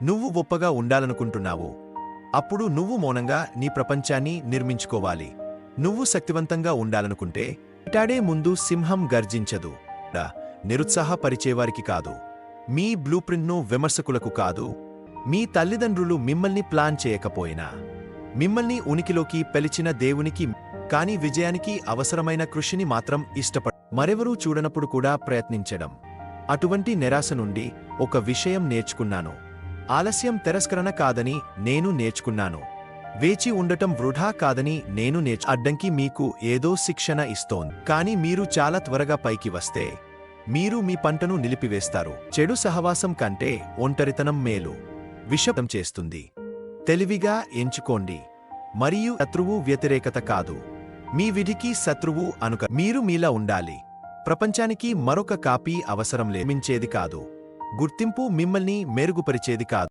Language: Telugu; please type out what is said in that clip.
నువ్వు గొప్పగా ఉండాలనుకుంటున్నావు. అప్పుడు నువ్వు మౌనంగా నీ ప్రపంచాన్ని నిర్మించుకోవాలి. నువ్వు శక్తివంతంగా ఉండాలనుకుంటే వేటాడే ముందు సింహం గర్జించదు. నిరుత్సాహపరిచేవారికి కాదు. మీ బ్లూప్రింట్ను విమర్శకులకు కాదు. మీ తల్లిదండ్రులు మిమ్మల్ని ప్లాన్ చేయకపోయినా, మిమ్మల్ని ఉనికిలోకి పిలిచిన దేవునికి, కానీ విజయానికి అవసరమైన కృషిని మాత్రం మరెవరూ చూడనప్పుడు కూడా ప్రయత్నించడం. అటువంటి నిరాశ నుండి ఒక విషయం నేర్చుకున్నాను. ఆలస్యం తిరస్కరణ కాదని నేను నేర్చుకున్నాను. వేచి ఉండటం వృధా కాదని నేను అడ్డంకి మీకు ఏదో శిక్షణ ఇస్తోంది. కానీ మీరు చాలా త్వరగా పైకి వస్తే మీరు మీ పంటను నిలిపివేస్తారు. చెడు సహవాసం కంటే ఒంటరితనం మేలు. విషం చేస్తుంది. తెలివిగా ఎంచుకోండి. మరియు శత్రువు వ్యతిరేకత కాదు. మీ విధికి శత్రువు మీరు మీలా ఉండాలి. ప్రపంచానికి మరొక కాపీ అవసరం మించేది కాదు. గుర్తింపు మిమ్మల్ని మెరుగుపరిచేది కాదు.